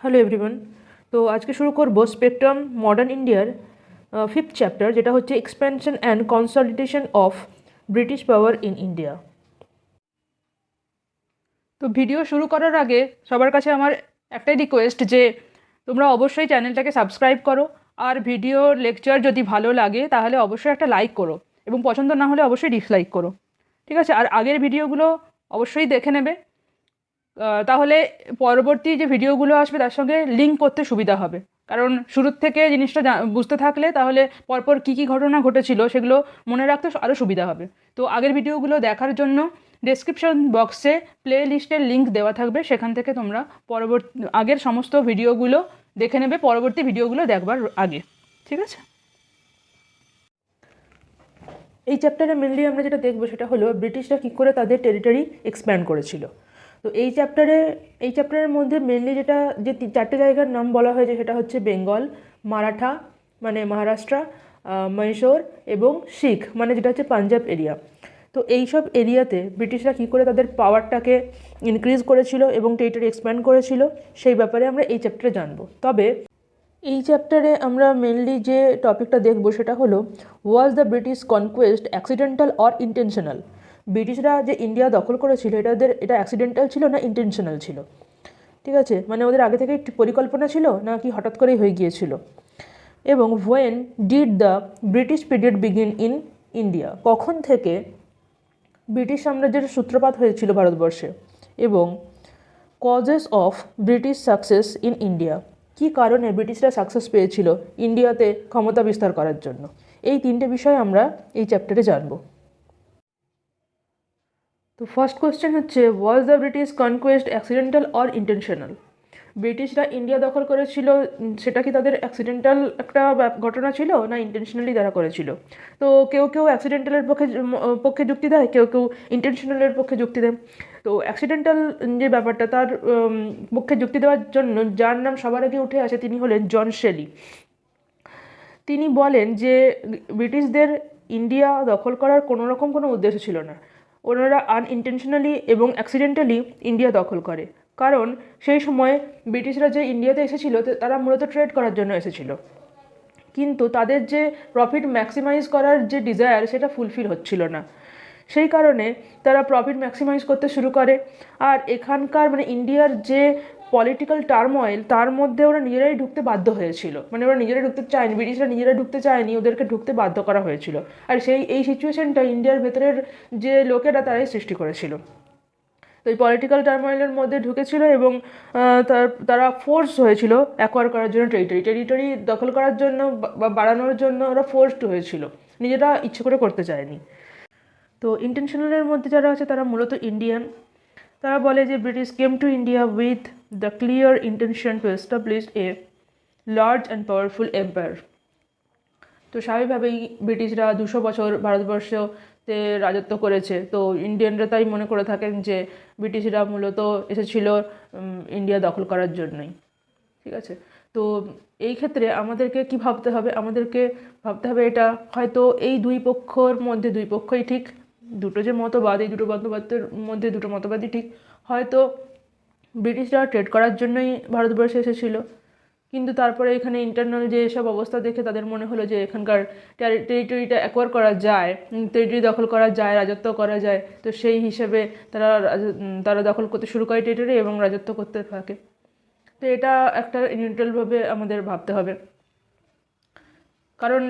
Hello everyone. তো আজকে শুরু করব স্পেকট্রাম মডার্ন ইন্ডিয়ার 5th চ্যাপ্টার, যেটা হচ্ছে expansion and consolidation of British power in India. তো ভিডিও শুরু করার আগে সবার কাছে আমার একটাই রিকোয়েস্ট যে তোমরা অবশ্যই চ্যানেলটাকে সাবস্ক্রাইব করো, আর ভিডিও লেকচার যদি ভালো লাগে তাহলে অবশ্যই একটা লাইক করো, এবং পছন্দ না হলে অবশ্যই ডিসলাইক করো, ঠিক আছে? আর আগের ভিডিওগুলো অবশ্যই দেখে নেবে, তাহলে পরবর্তী যে ভিডিওগুলো আসবে তার সঙ্গে লিঙ্ক করতে সুবিধা হবে। কারণ শুরুর থেকে জিনিসটা বুঝতে থাকলে তাহলে পরপর কী কী ঘটনা ঘটেছিল সেগুলো মনে রাখতে আরও সুবিধা হবে। তো আগের ভিডিওগুলো দেখার জন্য ডেসক্রিপশন বক্সে প্লে লিস্টের লিঙ্ক দেওয়া থাকবে, সেখান থেকে তোমরা আগের সমস্ত ভিডিওগুলো দেখে নেবে পরবর্তী ভিডিওগুলো দেখবার আগে, ঠিক আছে? এই চ্যাপ্টারে মেনলি আমরা যেটা দেখবো সেটা হলো ব্রিটিশরা কী করে তাদের টেরিটরি এক্সপ্যান্ড করেছিল। তো এই চ্যাপ্টারের মধ্যে মেনলি যে 4টে জায়গার নাম বলা হয়েছে সেটা হচ্ছে বেঙ্গল, মারাঠা মানে মহারাষ্ট্র, মহীশূর এবং শিখ মানে যেটা হচ্ছে পাঞ্জাব এরিয়া। তো এই সব এরিয়াতে ব্রিটিশরা কী করে তাদের পাওয়ারটাকে ইনক্রিজ করেছিল এবং টেরিটরি এক্সপ্যান্ড করেছিল সেই ব্যাপারে আমরা এই চ্যাপ্টারে জানবো। তবে এই চ্যাপ্টারে আমরা মেনলি যে টপিকটা দেখব সেটা হলো was the British conquest accidental or intentional. ব্রিটিশরা যে ইন্ডিয়া দখল করেছিল এটা অ্যাক্সিডেন্টাল ছিল না ইন্টেনশনাল ছিল, ঠিক আছে? মানে ওদের আগে থেকে একটি পরিকল্পনা ছিল না কি হঠাৎ করেই হয়ে গিয়েছিল। এবং when did the British period begin in India, কখন থেকে ব্রিটিশ সাম্রাজ্যের সূত্রপাত হয়েছিল ভারতবর্ষে, এবং causes of British success in India, কী কারণে ব্রিটিশরা সাকসেস পেয়েছিল ইন্ডিয়াতে ক্ষমতা বিস্তার করার জন্য। এই 3টে বিষয় আমরা এই চ্যাপ্টারে জানব। তো ফার্স্ট কোয়েশ্চেন হচ্ছে was the British conquest accidental or intentional? ব্রিটিশরা ইন্ডিয়া দখল করেছিল, সেটা কি তাদের অ্যাক্সিডেন্টাল একটা ঘটনা ছিল না ইন্টেনশনালি তারা করেছিল? তো কেউ কেউ অ্যাক্সিডেন্টালের পক্ষে যুক্তি দেয়, কেউ কেউ ইন্টেনশনালের পক্ষে যুক্তি দেয়। তো অ্যাক্সিডেন্টাল যে ব্যাপারটা তার পক্ষে যুক্তি দেওয়ার জন্য যার নাম সবার আগে উঠে আসে তিনি হলেন জন শেলি। তিনি বলেন যে ব্রিটিশদের ইন্ডিয়া দখল করার কোনো উদ্দেশ্য ছিল না, ওনারা আনইনটেনশনালি এবং অ্যাক্সিডেন্টালি ইন্ডিয়া দখল করে। কারণ সেই সময় ব্রিটিশরা যে ইন্ডিয়াতে এসেছিল তারা মূলত ট্রেড করার জন্য এসেছিল, কিন্তু তাদের যে প্রফিট ম্যাক্সিমাইজ করার যে ডিজায়ার সেটা ফুলফিল হচ্ছিল না। সেই কারণে তারা প্রফিট ম্যাক্সিমাইজ করতে শুরু করে। আর এখানকার মানে ইন্ডিয়ার যে পলিটিক্যাল টার্ময়েল তার মধ্যে ওরা নিজেরাই ঢুকতে বাধ্য হয়েছিল, মানে ওরা নিজেরাই ঢুকতে চায়নি, ব্রিটিশরা নিজেরা ঢুকতে চায়নি, ওদেরকে ঢুকতে বাধ্য করা হয়েছিল। আর এই সিচুয়েশনটা ইন্ডিয়ার ভেতরের যে লোকেরা তারাই সৃষ্টি করেছিল। তো এই পলিটিক্যাল টার্ময়েলের মধ্যে ঢুকেছিল এবং তারা ফোর্স হয়েছিল অ্যাকোয়ার করার জন্য টেরিটরি দখল করার জন্য বা বাড়ানোর জন্য ওরা ফোর্সড হয়েছিল, নিজেরা ইচ্ছে করে করতে চায়নি। তো ইন্টেনশনালের মধ্যে যারা আছে তারা মূলত ইন্ডিয়ান। তারা বলে যে British came to India with the clear intention to establish a large and powerful empire. তো স্বাভাবিকভাবেই ব্রিটিশরা 200 বছর ভারতবর্ষতে রাজত্ব করেছে, তো ইন্ডিয়ানরা তাই মনে করে থাকেন যে ব্রিটিশরা মূলত এসেছিল ইন্ডিয়া দখল করার জন্যই, ঠিক আছে? তো এই ক্ষেত্রে আমাদেরকে কি ভাবতে হবে? আমাদেরকে ভাবতে হবে এটা হয়তো এই দুই পক্ষই ঠিক, দুটো যে মতবাদ, এই দুটো মতবাদের মধ্যে দুটো মতবাদই ঠিক। হয়তো ব্রিটিশরা ট্রেড করার জন্যই ভারতবর্ষে এসেছিল, কিন্তু তারপরে এখানে ইন্টারনাল যে সব অবস্থা দেখে তাদের মনে হলো যে এখানকার টেরিটরিটা অ্যাকোয়ার করা যায়, টেরিটরি দখল করা যায়, রাজত্ব করা যায়। তো সেই হিসেবে তারা দখল করতে শুরু করে টেরিটরি এবং রাজত্ব করতে থাকে। তো এটা একটা নিউট্রালভাবে আমাদের ভাবতে হবে, কারণ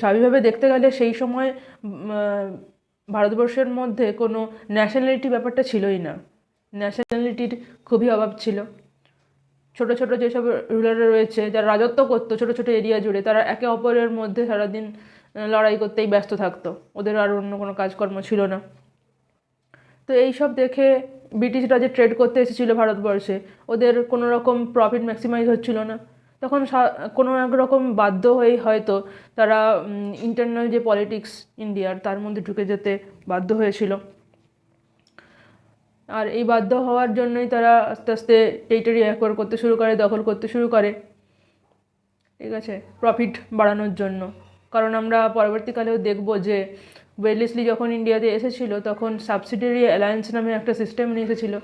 স্বাভাবিকভাবে দেখতে গেলে সেই সময় ভারতবর্ষের মধ্যে কোনো ন্যাশনালিটি ব্যাপারটা ছিলই না, ন্যাশনালিটির খুবই অভাব ছিল। ছোটো ছোটো যেসব রুলাররা রয়েছে যারা রাজত্ব করতো ছোটো ছোটো এরিয়া জুড়ে, তারা একে অপরের মধ্যে সারাদিন লড়াই করতেই ব্যস্ত থাকতো, ওদের আর অন্য কোনো কাজকর্ম ছিল না। তো এই সব দেখে ব্রিটিশরা যে ট্রেড করতে এসেছিলো ভারতবর্ষে, ওদের কোনো রকম প্রফিট ম্যাক্সিমাইজ হচ্ছিল না। তখন কোনো এক রকম বাধ্য হয়েই হয়তো তারা ইন্টারনাল যে পলিটিক্স ইন্ডিয়ার তার মধ্যে ঢুকে যেতে বাধ্য হয়েছিল। আর এই বাধ্য হওয়ার জন্যই তারা আস্তে আস্তে টেরিটরি অ্যাকোয়ার করতে শুরু করে, দখল করতে শুরু করে, ঠিক আছে, প্রফিট বাড়ানোর জন্য। কারণ আমরা পরবর্তীকালেও দেখব যে ওয়েলেসলি যখন ইন্ডিয়াতে এসেছিল তখন সাবসিডিয়ারি অ্যালায়েন্স নামে একটা সিস্টেম নিয়ে এসেছিল,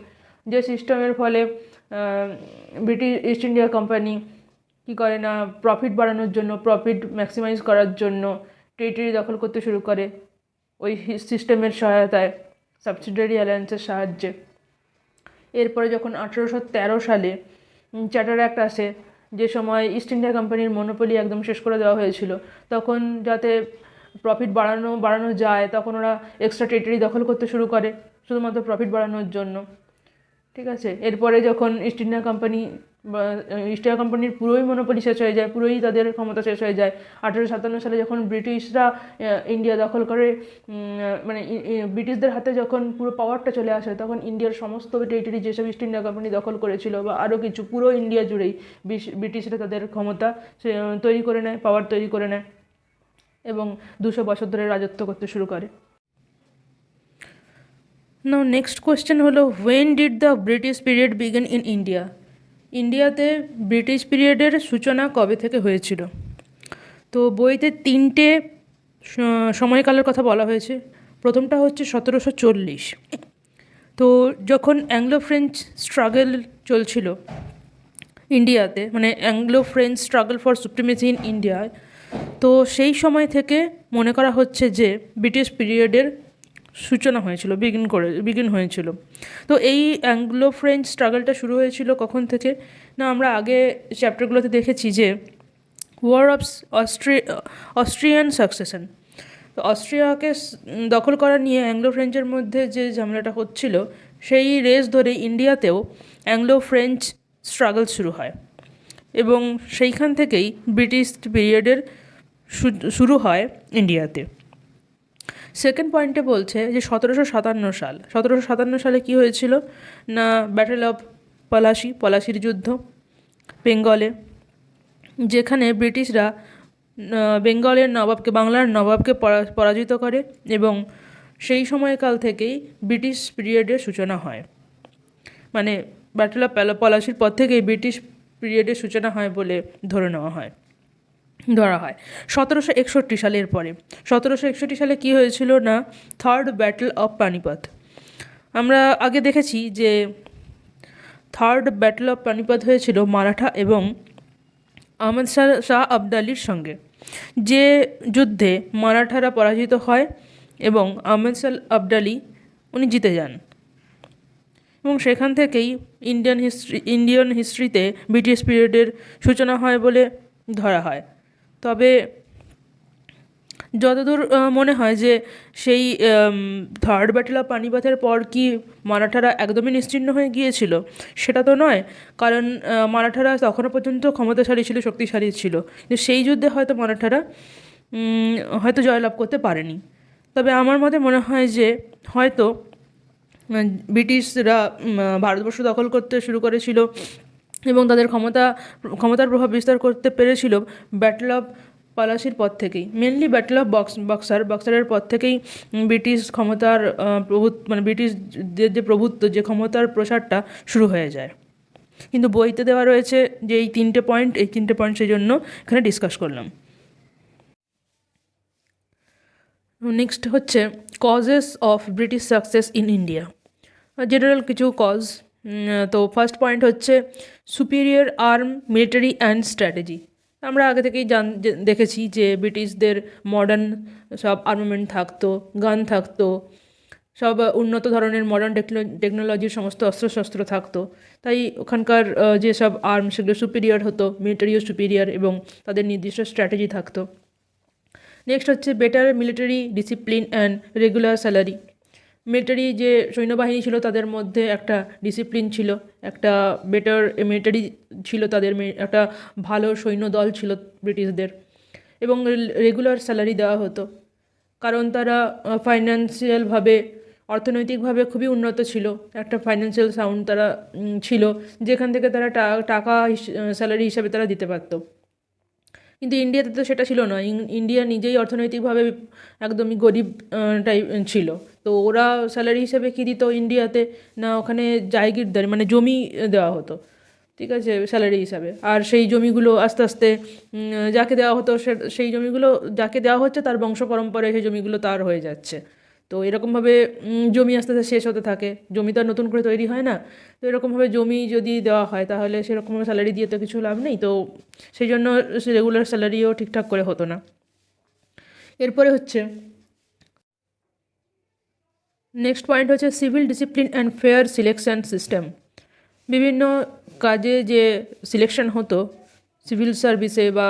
যে সিস্টেমের ফলে ব্রিটিশ ইস্ট ইন্ডিয়া কোম্পানি কী করে না, প্রফিট বাড়ানোর জন্য, প্রফিট ম্যাক্সিমাইজ করার জন্য টেরিটরি দখল করতে শুরু করে ওই সিস্টেমের সহায়তায়, সাবসিডিয়ারি অ্যালায়েন্সের সাহায্যে। এরপরে যখন 1813 সালে চার্টার অ্যাক্ট আসে, যে সময় ইস্ট ইন্ডিয়া কোম্পানির মনোপলি একদম শেষ করে দেওয়া হয়েছিল, তখন যাতে প্রফিট বাড়ানো যায়, তখন ওরা এক্সট্রা টেরিটরি দখল করতে শুরু করে শুধুমাত্র প্রফিট বাড়ানোর জন্য। ঠিক আছে, এরপরে যখন ইস্ট ইন্ডিয়া কোম্পানির পুরোই মনোপলি শেষ হয়ে যায়, পুরোই তাদের ক্ষমতা শেষ হয়ে যায়, 1857 সালে যখন ব্রিটিশরা ইন্ডিয়া দখল করে, মানে ব্রিটিশদের হাতে যখন পুরো পাওয়ারটা চলে আসে, তখন ইন্ডিয়ার সমস্ত টেরিটরি যেসব ইস্ট ইন্ডিয়া কোম্পানি দখল করেছিল বা আরও কিছু, পুরো ইন্ডিয়া জুড়েই ব্রিটিশরা তাদের ক্ষমতা তৈরি করে নেয়, পাওয়ার তৈরি করে নেয় এবং 200 বছর ধরে রাজত্ব করতে শুরু করে। নাও নেক্সট কোয়েশ্চেন হলো, when did the British period begin in India? ইন্ডিয়াতে ব্রিটিশ পিরিয়ডের সূচনা কবে থেকে হয়েছিল? তো বইতে 3টে সময়কালের কথা বলা হয়েছে। প্রথমটা হচ্ছে 1740। তো যখন অ্যাংলো ফ্রেঞ্চ স্ট্রাগল চলছিল ইন্ডিয়াতে, মানে Anglo French struggle for supremacy in ইন্ডিয়ায়, তো সেই সময় থেকে মনে করা হচ্ছে যে ব্রিটিশ পিরিয়ডের সূচনা হয়েছিল, বিগিন হয়েছিল। তো এই অ্যাংলো ফ্রেঞ্চ স্ট্রাগলটা শুরু হয়েছিল কখন থেকে না, আমরা আগে চ্যাপ্টারগুলোতে দেখেছি যে ওয়ার অফ অস্ট্রিয়ান সাকসেশন, তো অস্ট্রিয়াকে দখল করা নিয়ে অ্যাংলো ফ্রেঞ্চের মধ্যে যে ঝামেলাটা হচ্ছিল, সেই রেস ধরে ইন্ডিয়াতেও অ্যাংলো ফ্রেঞ্চ স্ট্রাগল শুরু হয় এবং সেইখান থেকেই ব্রিটিশ পিরিয়ডের শুরু হয় ইন্ডিয়াতে। সেকেন্ড পয়েন্টে বলছে যে 1757 সালে কী হয়েছিল না, ব্যাটেল অফ পলাশির যুদ্ধ বেঙ্গলে, যেখানে ব্রিটিশরা বাংলার নবাবকে পরাজিত করে এবং সেই সময়কাল থেকেই ব্রিটিশ পিরিয়ডের সূচনা হয়। মানে ব্যাটেল অফ পলাশির পর থেকেই ব্রিটিশ পিরিয়ডের সূচনা হয় বলে ধরা হয়। 1761 সালের পরে 1761 সালে কী হয়েছিল না, থার্ড ব্যাটেল অফ পানিপথ। আমরা আগে দেখেছি যে থার্ড ব্যাটেল অফ পানিপথ হয়েছিল মারাঠা এবং আহমদ শাহ আবদালির সঙ্গে, যে যুদ্ধে মারাঠারা পরাজিত হয় এবং আহমদ শাহ আবদালি উনি জিতে যান এবং সেখান থেকেই ইন্ডিয়ান হিস্ট্রিতে ব্রিটিশ পিরিয়ডের সূচনা হয় বলে ধরা হয়। তবে যতদূর মনে হয় যে সেই থার্ড ব্যাটেল অফ পানিপথের পর কি মারাঠারা একদমই নিশ্চিহ্ন হয়ে গিয়েছিল, সেটা তো নয়, কারণ মারাঠারা তখনও পর্যন্ত ক্ষমতাশালী ছিল, শক্তিশালী ছিল, কিন্তু সেই যুদ্ধে হয়তো মারাঠারা হয়তো জয়লাভ করতে পারেনি। তবে আমার মতে মনে হয় যে হয়তো ব্রিটিশরা ভারতবর্ষ দখল করতে শুরু করেছিল এবং তাদের ক্ষমতার প্রভাব বিস্তার করতে পেরেছিল ব্যাটেল অফ পলাশির পর থেকেই, মেনলি ব্যাটেল অফ বক্সারের পর থেকেই ব্রিটিশ ক্ষমতার ব্রিটিশদের যে প্রভুত্ব, যে ক্ষমতার প্রসারটা শুরু হয়ে যায়। কিন্তু বইতে দেওয়া রয়েছে যে এই 3টে পয়েন্ট সেই জন্য এখানে ডিসকাস করলাম। নেক্সট হচ্ছে causes of British success in India, general কিছু কজ। তো ফার্স্ট পয়েন্ট হচ্ছে superior arm, military and strategy. আমরা আগে থেকেই দেখেছি যে ব্রিটিশদের মডার্ন সব আর্মামেন্ট থাকতো, গান থাকতো, সব উন্নত ধরনের মডার্ন টেকনোলজির সমস্ত অস্ত্রশস্ত্র থাকতো, তাই ওখানকার যেসব আর্ম সেগুলো সুপিরিয়র হতো, মিলিটারিও সুপিরিয়র এবং তাদের নির্দিষ্ট স্ট্র্যাটেজি থাকতো। নেক্সট হচ্ছে better military discipline and regular salary. Military যে সৈন্যবাহিনী ছিল তাদের মধ্যে একটা ডিসিপ্লিন ছিল, একটা বেটার মিলিটারি ছিল, তাদের একটা ভালো সৈন্যদল ছিল ব্রিটিশদের, এবং রেগুলার স্যালারি দেওয়া হতো, কারণ তারা ফাইন্যান্সিয়ালভাবে, অর্থনৈতিকভাবে খুবই উন্নত ছিল, একটা ফাইন্যান্সিয়াল সাউন্ড তারা ছিল, যেখান থেকে তারা টাকা স্যালারি হিসাবে তারা দিতে পারতো। কিন্তু ইন্ডিয়াতে তো সেটা ছিল না, ইন্ডিয়া নিজেই অর্থনৈতিকভাবে একদমই গরিব টাইপ ছিল, তো ওরা স্যালারি হিসেবে কী দিত ইন্ডিয়াতে না, ওখানে জায়গিরদারি মানে জমি দেওয়া হতো, ঠিক আছে, স্যালারি হিসাবে। আর সেই জমিগুলো আস্তে আস্তে যাকে দেওয়া হতো, সেই জমিগুলো যাকে দেওয়া হচ্ছে তার বংশ পরম্পরায় সেই জমিগুলো তার হয়ে যাচ্ছে। তো এরকমভাবে জমি আস্তে আস্তে শেষ হতে থাকে, জমি তো আর নতুন করে তৈরি হয় না। তো এরকমভাবে জমি যদি দেওয়া হয় তাহলে সেরকমভাবে স্যালারি দিয়ে তো কিছু লাভ নেই, তো সেই জন্য রেগুলার স্যালারিও ঠিকঠাক করে হতো না। এরপরে হচ্ছে নেক্সট পয়েন্ট হচ্ছে civil discipline and fair selection system. বিভিন্ন কাজে যে সিলেকশন হতো সিভিল সার্ভিসে বা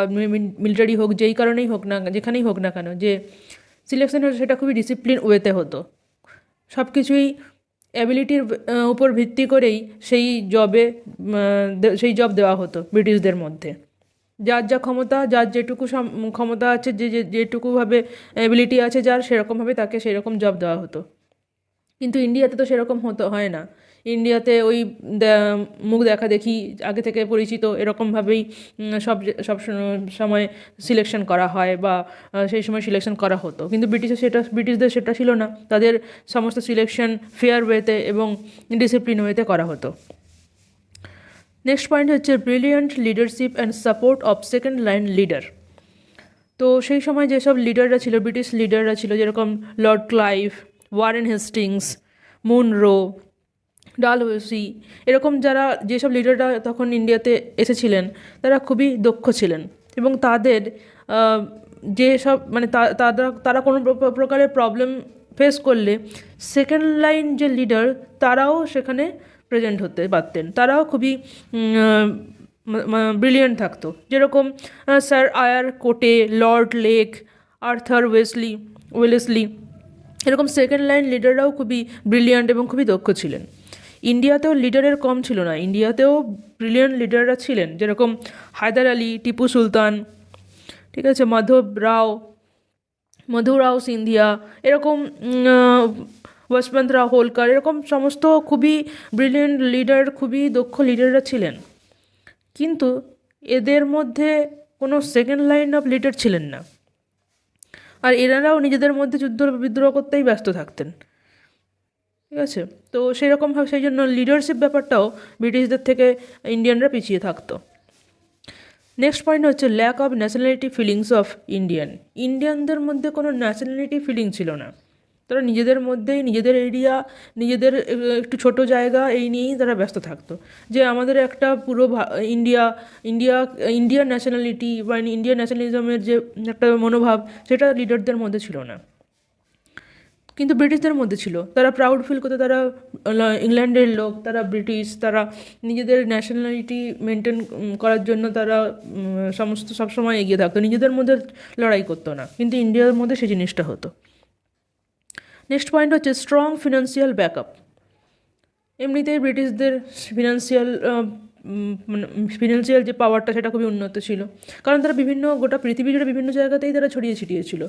মিলিটারি হোক, যেই কারণেই হোক না, যেখানেই হোক না কেন, যে সিলেকশন হতো সেটা খুবই ডিসিপ্লিন ওয়েতে হতো। সব কিছুই অ্যাবিলিটির উপর ভিত্তি করেই সেই জব দেওয়া হতো ব্রিটিশদের মধ্যে। যার যা ক্ষমতা, যার যেটুকু ক্ষমতা আছে, যেটুকুভাবে অ্যাবিলিটি আছে যার, সেরকমভাবে তাকে সেরকম জব দেওয়া হতো। কিন্তু ইন্ডিয়াতে তো সেরকম হয় না। ইন্ডিয়াতে ওই মুখ দেখা দেখি, আগে থেকে পরিচিত, এরকমভাবেই সব সময় সিলেকশন করা হয় বা সেই সময় সিলেকশন করা হতো। কিন্তু ব্রিটিশদের সেটা ছিল না। তাদের সমস্ত সিলেকশন ফেয়ার ওয়েতে এবং ডিসিপ্লিন ওয়েতে করা হতো। নেক্সট পয়েন্ট হচ্ছে brilliant leadership and support of second line leader. তো সেই সময় যেসব লিডাররা ছিল, ব্রিটিশ লিডাররা ছিল, যেরকম Lord Clive, Warren Hastings, Munro, Dalhousie, এরকম যেসব লিডাররা তখন ইন্ডিয়াতে এসেছিলেন তারা খুবই দক্ষ ছিলেন এবং তাদের যেসব তারা কোনো প্রকারের প্রবলেম ফেস করলে সেকেন্ড লাইন যে লিডার তারাও সেখানে প্রেজেন্ট হতে পারতেন, তারাও খুবই ব্রিলিয়েন্ট থাকতো। যেরকম স্যার আয়ার কোটে, লর্ড লেক, আর্থার ওয়েলেসলি, এরকম সেকেন্ড লাইন লিডাররাও খুবই ব্রিলিয়ান্ট এবং খুবই দক্ষ ছিলেন। ইন্ডিয়াতেও লিডারের কম ছিল না, ইন্ডিয়াতেও ব্রিলিয়ান্ট লিডাররা ছিলেন, যেরকম হায়দার আলী, টিপু সুলতান, ঠিক আছে, মধুরাও সিন্ধিয়া, এরকম যশবন্তরাও হোলকার, এরকম সমস্ত খুবই ব্রিলিয়ান্ট লিডার, খুবই দক্ষ লিডাররা ছিলেন। কিন্তু এদের মধ্যে কোনো সেকেন্ড লাইন অফ লিডার ছিলেন না, আর এনারাও নিজেদের মধ্যে যুদ্ধ বিদ্রোহ করতেই ব্যস্ত থাকতেন। ঠিক আছে, তো সেরকমভাবে সেই জন্য লিডারশিপ ব্যাপারটাও ব্রিটিশদের থেকে ইন্ডিয়ানরা পিছিয়ে থাকতো। নেক্সট পয়েন্ট হচ্ছে lack of nationality feelings of ইন্ডিয়ানদের মধ্যে কোনো ন্যাশনালিটি ফিলিং ছিল না। তারা নিজেদের মধ্যেই, নিজেদের এরিয়া, নিজেদের একটু ছোট জায়গা, এই নিয়েই তারা ব্যস্ত থাকতো। যে আমাদের একটা পুরো ইন্ডিয়ান ন্যাশনালিটি বা ইন্ডিয়ান ন্যাশনালিজমের যে একটা মনোভাব, সেটা লিডারদের মধ্যে ছিল না, কিন্তু ব্রিটিশদের মধ্যে ছিল। তারা প্রাউড ফিল করতো, তারা ইংল্যান্ডের লোক, তারা ব্রিটিশ, তারা নিজেদের ন্যাশনালিটি মেনটেন করার জন্য তারা সবসময় এগিয়ে থাকতো, নিজেদের মধ্যে লড়াই করতো না। কিন্তু ইন্ডিয়ার মধ্যে সেই জিনিসটা হতো। নেক্সট পয়েন্ট হচ্ছে স্ট্রং ফিনান্সিয়াল ব্যাকআপ। এমনিতেই ব্রিটিশদের ফিনান্সিয়াল যে পাওয়ারটা সেটা খুবই উন্নত ছিল, কারণ তারা গোটা পৃথিবী জুড়ে বিভিন্ন জায়গাতেই তারা ছড়িয়ে ছিটিয়ে ছিল।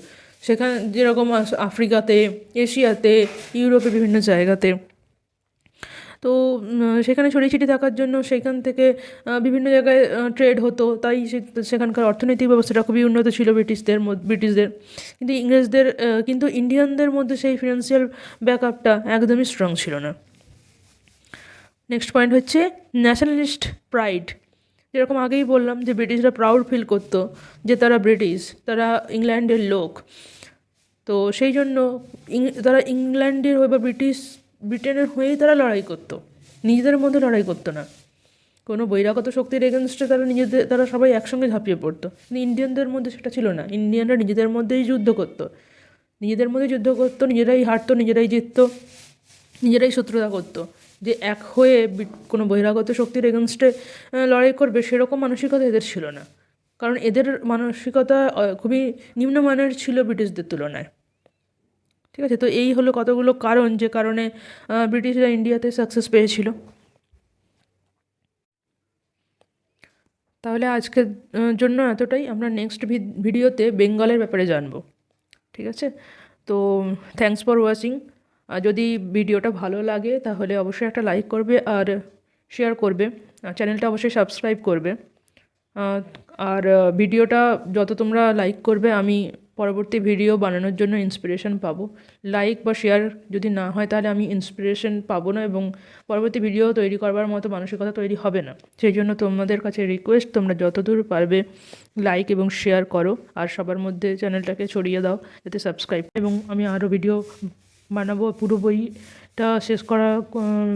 সেখানে যেরকম আফ্রিকাতে, এশিয়াতে, ইউরোপে, বিভিন্ন জায়গাতে। তো সেখানে ছড়িয়ে ছিটিয়ে থাকার জন্য সেখান থেকে বিভিন্ন জায়গায় ট্রেড হতো, তাই সেখানকার অর্থনৈতিক ব্যবস্থাটা খুবই উন্নত ছিল ব্রিটিশদের। কিন্তু ইন্ডিয়ানদের মধ্যে সেই ফিনান্সিয়াল ব্যাকআপটা একদমই স্ট্রং ছিল না। নেক্সট পয়েন্ট হচ্ছে ন্যাশনালিস্ট প্রাইড। যেরকম আগেই বললাম যে ব্রিটিশরা প্রাউড ফিল করতো যে তারা ব্রিটিশ, তারা ইংল্যান্ডের লোক। তো সেই জন্য তারা ইংল্যান্ডের হয়ে বা ব্রিটেনের হয়েই তারা লড়াই করতো, নিজেদের মধ্যে লড়াই করতো না। কোনো বহিরাগত শক্তির এগেনস্টে তারা সবাই একসঙ্গে ঝাঁপিয়ে পড়তো। কিন্তু ইন্ডিয়ানদের মধ্যে সেটা ছিল না। ইন্ডিয়ানরা নিজেদের মধ্যেই যুদ্ধ করতো, নিজেরাই হারতো, নিজেরাই জিততো, নিজেরাই শত্রুতা করতো। যে এক হয়ে কোনো বহিরাগত শক্তির এগেনস্টে লড়াই করবে সেরকম মানসিকতা এদের ছিল না, কারণ এদের মানসিকতা খুবই নিম্নমানের ছিল ব্রিটিশদের তুলনায়। ঠিক আছে, তো এই হলো কতগুলো কারণ যে কারণে ব্রিটিশরা ইন্ডিয়াতে সাকসেস পেয়েছিল। তাহলে আজকের জন্য এতটাই। আমরা নেক্সট ভিডিওতে বেঙ্গলের ব্যাপারে জানবো। ঠিক আছে, তো থ্যাঙ্কস ফর ওয়াচিং। যদি ভিডিওটা ভালো লাগে তাহলে অবশ্যই একটা লাইক করবে আর শেয়ার করবে, চ্যানেলটা অবশ্যই সাবস্ক্রাইব করবে। আর ভিডিওটা যত তোমরা লাইক করবে আমি পরবর্তী ভিডিও বানানোর জন্য ইন্সপিরেশন পাবো। লাইক বা শেয়ার যদি না হয় তাহলে আমি ইন্সপিরেশন পাবো না এবং পরবর্তী ভিডিও তৈরি করবার মতো মানসিকতা তৈরি হবে না। সেই জন্য তোমাদের কাছে রিকোয়েস্ট, তোমরা যতদূর পারবে লাইক এবং শেয়ার করো আর সবার মধ্যে চ্যানেলটাকে ছড়িয়ে দাও যাতে সাবস্ক্রাইব, এবং আমি আরও ভিডিও বানাবো, পুরো বইটা শেষ করার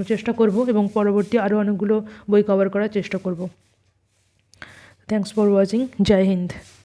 চেষ্টা করব এবং পরবর্তী আরও অনেকগুলো বই কভার করার চেষ্টা করব। Thanks for watching. Jai Hind.